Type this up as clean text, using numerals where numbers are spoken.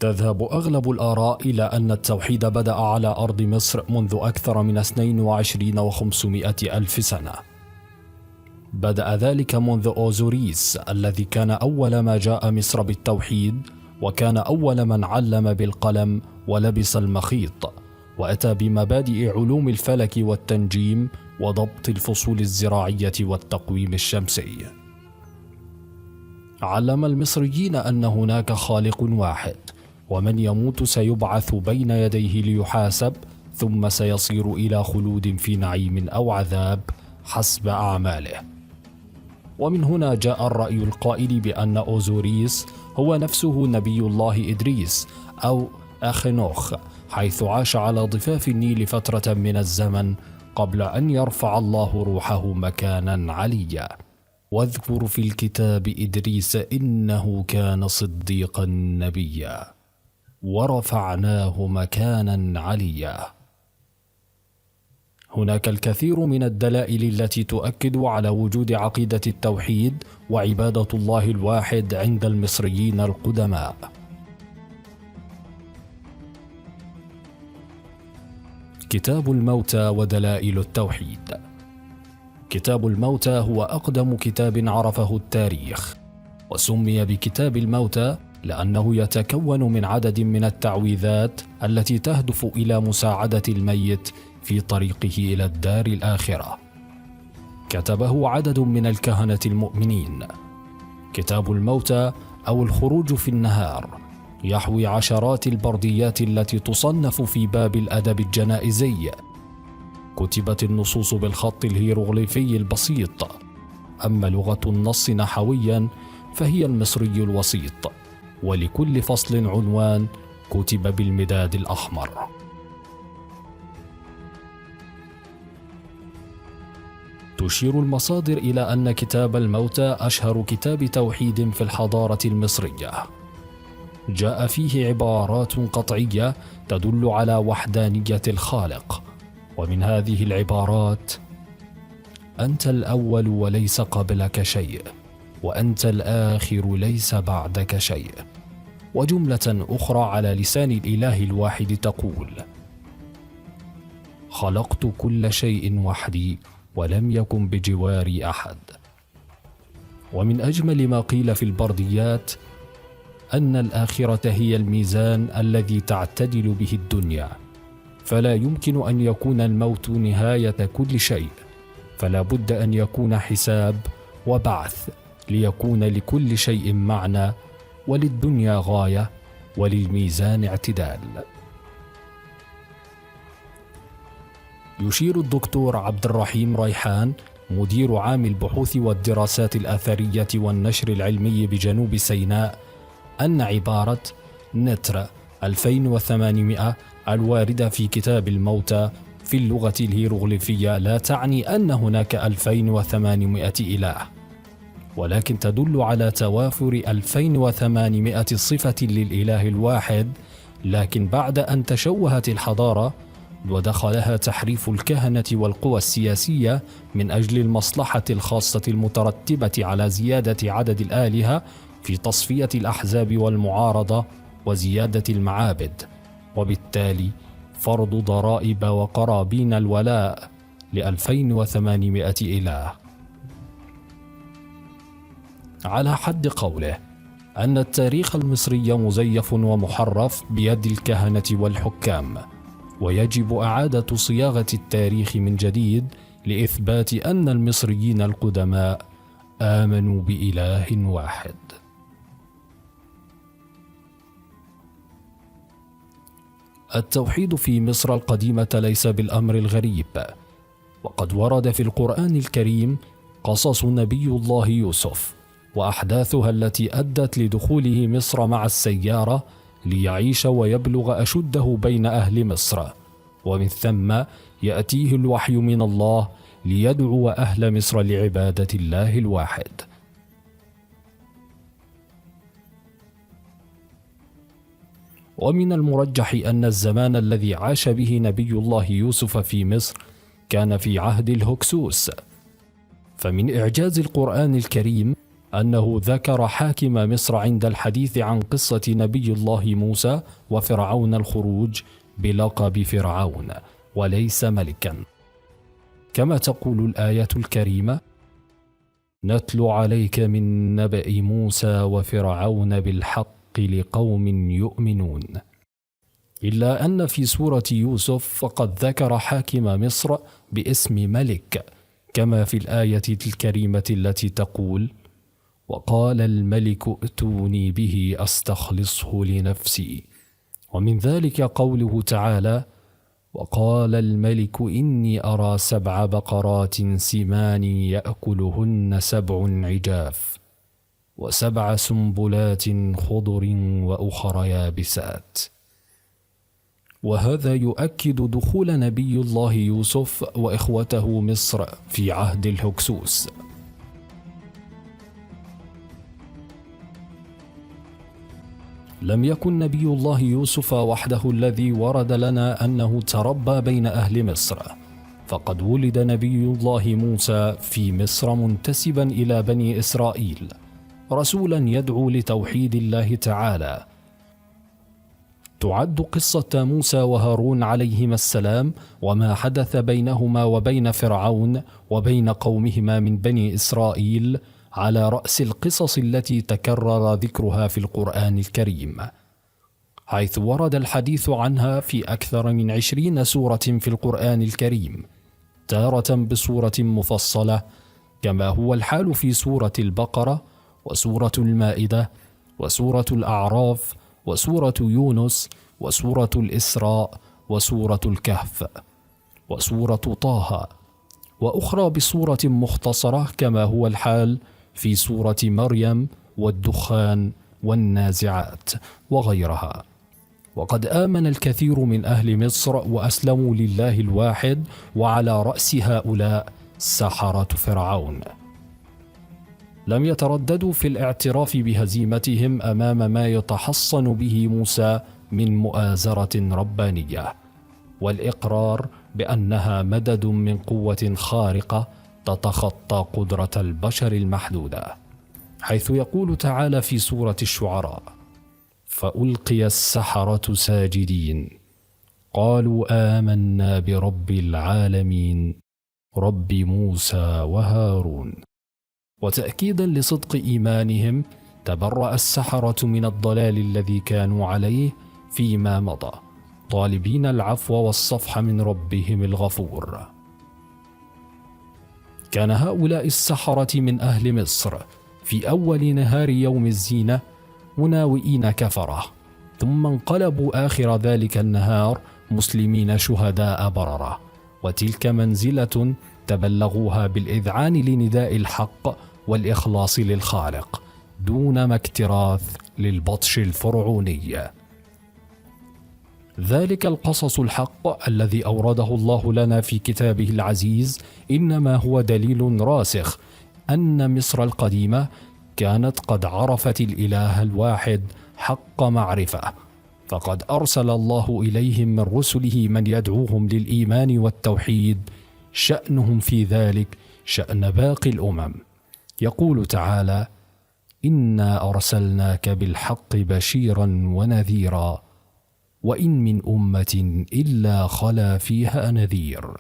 تذهب أغلب الآراء إلى أن التوحيد بدأ على أرض مصر منذ أكثر من 22,500 ألف سنة. بدأ ذلك منذ أوزوريس الذي كان أول ما جاء مصر بالتوحيد، وكان أول من علم بالقلم ولبس المخيط، وأتى بمبادئ علوم الفلك والتنجيم وضبط الفصول الزراعية والتقويم الشمسي. علم المصريين أن هناك خالق واحد، ومن يموت سيبعث بين يديه ليحاسب، ثم سيصير إلى خلود في نعيم أو عذاب حسب أعماله. ومن هنا جاء الرأي القائل بأن أوزوريس هو نفسه نبي الله إدريس أو أخنوخ، حيث عاش على ضفاف النيل فترة من الزمن قبل أن يرفع الله روحه مكانا عليا. واذكر في الكتاب إدريس إنه كان صديقا نبيا ورفعناه مكانا عليا. هناك الكثير من الدلائل التي تؤكد على وجود عقيدة التوحيد وعبادة الله الواحد عند المصريين القدماء. كتاب الموتى ودلائل التوحيد. كتاب الموتى هو أقدم كتاب عرفه التاريخ، وسمي بكتاب الموتى لأنه يتكون من عدد من التعويذات التي تهدف إلى مساعدة الميت في طريقه إلى الدار الآخرة. كتبه عدد من الكهنة المؤمنين. كتاب الموتى أو الخروج في النهار يحوي عشرات البرديات التي تصنف في باب الأدب الجنائزي. كتبت النصوص بالخط الهيروغليفي البسيط، أما لغة النص نحويا فهي المصري الوسيط، ولكل فصل عنوان كتب بالمداد الأحمر. تشير المصادر إلى أن كتاب الموتى أشهر كتاب توحيد في الحضارة المصرية. جاء فيه عبارات قطعية تدل على وحدانية الخالق، ومن هذه العبارات: أنت الأول وليس قبلك شيء، وأنت الآخر ليس بعدك شيء. وجملة أخرى على لسان الإله الواحد تقول: خلقت كل شيء وحدي ولم يكن بجواري أحد. ومن أجمل ما قيل في البرديات أن الآخرة هي الميزان الذي تعتدل به الدنيا، فلا يمكن أن يكون الموت نهاية كل شيء، فلا بد أن يكون حساب وبعث ليكون لكل شيء معنى، وللدنيا غاية، وللميزان اعتدال. يشير الدكتور عبد الرحيم ريحان مدير عام البحوث والدراسات الأثرية والنشر العلمي بجنوب سيناء أن عبارة نتر 2800 الواردة في كتاب الموتى في اللغة الهيروغليفية لا تعني أن هناك 2800 إله، ولكن تدل على توافر 2800 صفة للإله الواحد. لكن بعد أن تشوهت الحضارة ودخلها تحريف الكهنة والقوى السياسية من أجل المصلحة الخاصة المترتبة على زيادة عدد الآلهة في تصفية الأحزاب والمعارضة وزيادة المعابد، وبالتالي فرض ضرائب وقرابين الولاء ل2800 إله. على حد قوله أن التاريخ المصري مزيف ومحرف بيد الكهنة والحكام، ويجب إعادة صياغة التاريخ من جديد لإثبات أن المصريين القدماء آمنوا بإله واحد. التوحيد في مصر القديمة ليس بالأمر الغريب، وقد ورد في القرآن الكريم قصص نبي الله يوسف وأحداثها التي أدت لدخوله مصر مع السيارة ليعيش ويبلغ أشده بين أهل مصر، ومن ثم يأتيه الوحي من الله ليدعو أهل مصر لعبادة الله الواحد. ومن المرجح أن الزمان الذي عاش به نبي الله يوسف في مصر كان في عهد الهكسوس، فمن إعجاز القرآن الكريم أنه ذكر حاكم مصر عند الحديث عن قصة نبي الله موسى وفرعون الخروج بلقب فرعون وليس ملكا، كما تقول الآية الكريمة: نتلو عليك من نبأ موسى وفرعون بالحق لقوم يؤمنون. إلا أن في سورة يوسف فقد ذكر حاكم مصر باسم ملك، كما في الآية الكريمة التي تقول: وقال الملك ائتوني به أستخلصه لنفسي. ومن ذلك قوله تعالى: وقال الملك إني أرى 7 بقرات سمان يأكلهن 7 عجاف و7 سنبلات خضر وأخر يابسات. وهذا يؤكد دخول نبي الله يوسف وإخوته مصر في عهد الهكسوس. لم يكن نبي الله يوسف وحده الذي ورد لنا أنه تربى بين أهل مصر، فقد ولد نبي الله موسى في مصر منتسبا إلى بني إسرائيل، رسولا يدعو لتوحيد الله تعالى. تعد قصة موسى وهارون عليهما السلام وما حدث بينهما وبين فرعون وبين قومهما من بني إسرائيل على رأس القصص التي تكرر ذكرها في القرآن الكريم، حيث ورد الحديث عنها في أكثر من 20 سورة في القرآن الكريم، تارة بصورة مفصلة كما هو الحال في سورة البقرة وسورة المائدة وسورة الأعراف وسورة يونس وسورة الإسراء وسورة الكهف وسورة طه، وأخرى بصورة مختصرة كما هو الحال في سورة مريم والدخان والنازعات وغيرها. وقد آمن الكثير من أهل مصر وأسلموا لله الواحد، وعلى رأس هؤلاء سحرة فرعون. لم يترددوا في الاعتراف بهزيمتهم أمام ما يتحصن به موسى من مؤازرة ربانية، والإقرار بأنها مدد من قوة خارقة تتخطى قدرة البشر المحدودة، حيث يقول تعالى في سورة الشعراء: فألقي السحرة ساجدين قالوا آمنا برب العالمين رب موسى وهارون. وتأكيدا لصدق إيمانهم تبرأ السحرة من الضلال الذي كانوا عليه فيما مضى، طالبين العفو والصفح من ربهم الغفور. كان هؤلاء السحرة من أهل مصر في أول نهار يوم الزينة مناوئين كفرة، ثم انقلبوا آخر ذلك النهار مسلمين شهداء بررة، وتلك منزلة تبلغوها بالإذعان لنداء الحق والإخلاص للخالق دون ما اكتراث للبطش الفرعوني. ذلك القصص الحق الذي أورده الله لنا في كتابه العزيز إنما هو دليل راسخ أن مصر القديمة كانت قد عرفت الإله الواحد حق معرفة، فقد أرسل الله إليهم من رسله من يدعوهم للإيمان والتوحيد، شأنهم في ذلك شأن باقي الأمم. يقول تعالى: إنا أرسلناك بالحق بشيرا ونذيرا وإن من أمة إلا خلا فيها نذير.